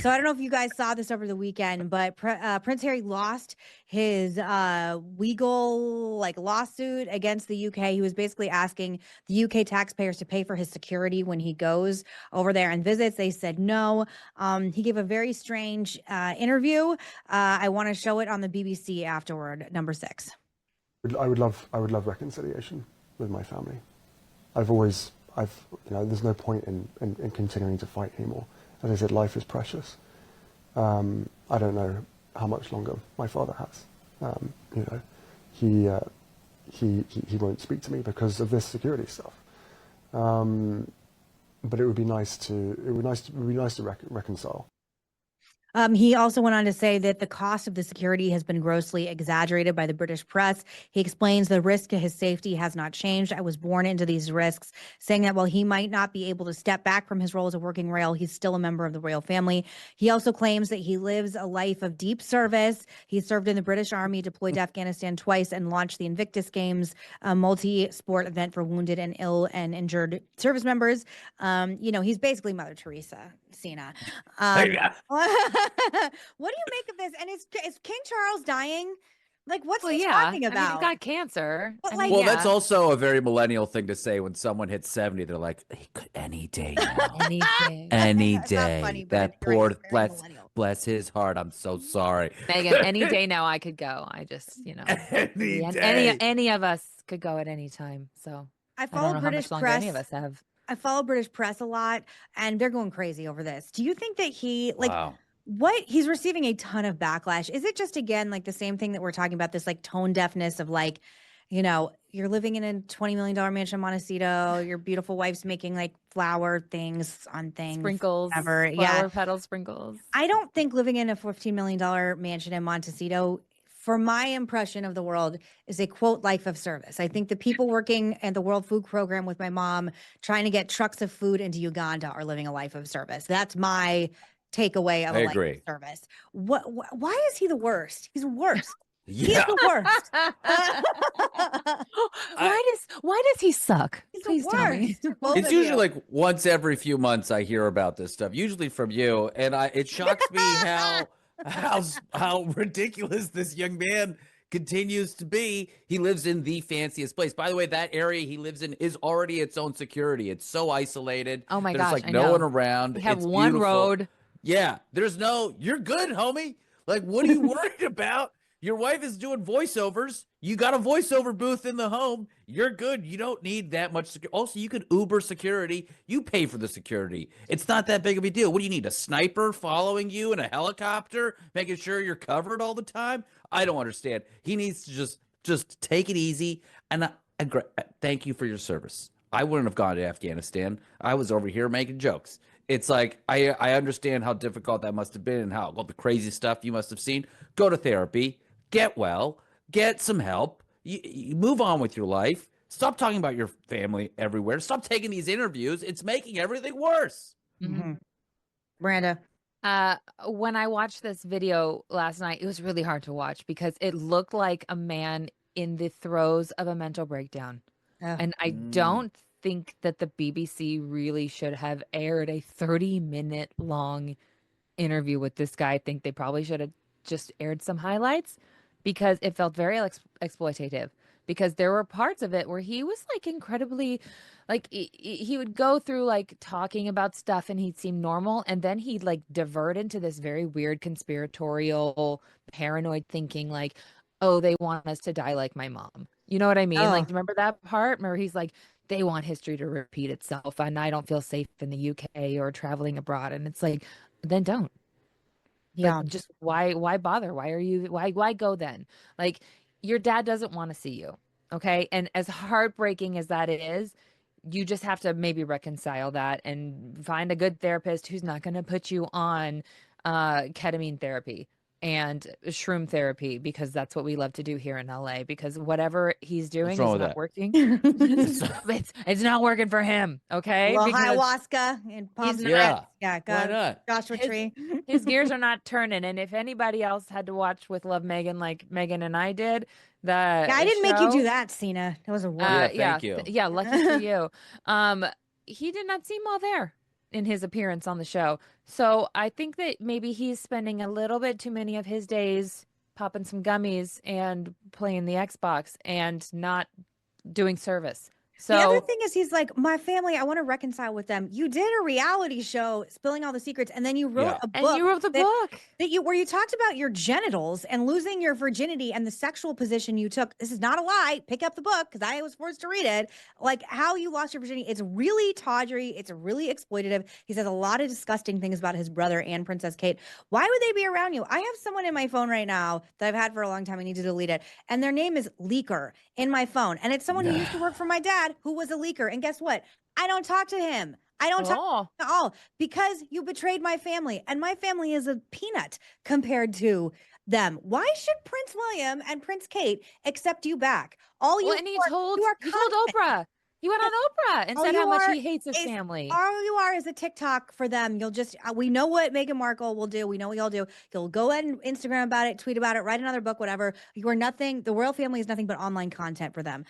So I don't know if you guys saw this over the weekend, but Prince Harry lost his legal lawsuit against the UK. He was basically asking the UK taxpayers to pay for his security when he goes over there and visits. They said no. He gave a very strange interview. I want to show it on the BBC afterward. Number 6. I would love reconciliation with my family. There's no point in continuing to fight anymore. As I said, life is precious. I don't know how much longer my father has. He won't speak to me because of this security stuff. But it would be nice to reconcile. He also went on to say that the cost of the security has been grossly exaggerated by the British press. He explains the risk to his safety has not changed. I was born into these risks, saying that while he might not be able to step back from his role as a working royal, he's still a member of the royal family. He also claims that he lives a life of deep service. He served in the British Army, deployed to Afghanistan twice, and launched the Invictus Games, a multi-sport event for wounded and ill and injured service members. He's basically Mother Teresa, Cena. Yeah. What do you make of this? And is King Charles dying? Like, what's he talking about? I mean, he's got cancer. But Well, that's also a very millennial thing to say when someone hits 70. They're like, he could any day now. Any day. Any It's not day. funny, but That it's very poor, millennial. bless his heart. I'm so sorry. Meghan, any day now I could go. I just, Any day. any of us could go at any time. So I I don't follow know how British much longer press. any of us have. I follow British press a lot, and they're going crazy over this. Do you think that Wow. he's receiving a ton of backlash? Is it just, again, like the same thing that we're talking about, this like tone deafness of you're living in a $20 million mansion in Montecito, your beautiful wife's making like flower things on things. Sprinkles, Whatever. flower petal sprinkles. I don't think living in a $15 million mansion in Montecito, for my impression of the world, is a quote life of service. I think the people working at the World Food Program with my mom trying to get trucks of food into Uganda are living a life of service. That's my takeaway of I a life agree. of service. Why is he the worst? He's the worst. He's Yeah. the worst. Why does he suck? He's Please the tell me. worst. Both It's of usually you. like once every few months I hear about this stuff, usually from you, and it shocks me how ridiculous this young man continues to be. He lives in the fanciest place. By the way, that area he lives in is already its own security. It's so isolated. Oh my There's gosh, like I no know. one around. We have It's one beautiful. road. Yeah, you're good, homie. Like, what are you worried about? Your wife is doing voiceovers. You got a voiceover booth in the home. You're good. You don't need that much security. Also, you could Uber security. You pay for the security. It's not that big of a deal. What do you need? A sniper following you in a helicopter, making sure you're covered all the time? I don't understand. He needs to just take it easy. And thank you for your service. I wouldn't have gone to Afghanistan. I was over here making jokes. It's like I understand how difficult that must have been and all the crazy stuff you must have seen. Go to therapy. Get well, get some help, you move on with your life. Stop talking about your family everywhere. Stop taking these interviews. It's making everything worse. Mm-hmm. Miranda. When I watched this video last night, it was really hard to watch because it looked like a man in the throes of a mental breakdown. And I don't think that the BBC really should have aired a 30-minute long interview with this guy. I think they probably should have just aired some highlights, because it felt very exploitative, because there were parts of it where he was like incredibly, like he would go through like talking about stuff and he'd seem normal, and then he'd like divert into this very weird conspiratorial paranoid thinking, like, oh, they want us to die like my mom. You know what I mean? Oh. Like, remember that part where he's like, they want history to repeat itself and I don't feel safe in the UK or traveling abroad. And it's like, then don't. Yeah. But just why bother? Why go then? Like, your dad doesn't want to see you. Okay. And as heartbreaking as that is, you just have to maybe reconcile that and find a good therapist who's not going to put you on ketamine therapy and shroom therapy, because that's what we love to do here in LA, because whatever he's doing is wrong with not that? working. It's not working for him. Okay. Well, Because ayahuasca and palm he's nuts. Yeah. Yeah, Why go not? Joshua His- Tree. his gears are not turning. And if anybody else had to watch with Love Megan like Megan and I did, Yeah, I didn't make you do that, Cena. That was a work. Yeah, thank you. Yeah, lucky for you. He did not seem all there. in his appearance on the show. So I think that maybe he's spending a little bit too many of his days popping some gummies and playing the Xbox and not doing service. The other So thing is, he's like, my family, I want to reconcile with them. You did a reality show spilling all the secrets, and then you wrote Yeah. a book. and you wrote the book. Where you talked about your genitals and losing your virginity and the sexual position you took. This is not a lie. Pick up the book because I was forced to read it. Like how you lost your virginity. It's really tawdry. It's really exploitative. He says a lot of disgusting things about his brother and Princess Kate. Why would they be around you? I have someone in my phone right now that I've had for a long time. I need to delete it. And their name is Leaker in my phone. And it's someone who used to work for my dad who was a leaker. And guess what? I don't talk to him. I don't talk Oh, at all because you betrayed my family, and my family is a peanut compared to them. Why should Prince William and Prince Kate accept you back? All you well, and he are, told you are Oprah. He went on Oprah and all said you how much are he hates his is family. all you are is a TikTok for them. You'll just we know what Meghan Markle will do. We know what you'll do. You'll go ahead and Instagram about it, tweet about it, write another book, whatever. You are nothing. The royal family is nothing but online content for them.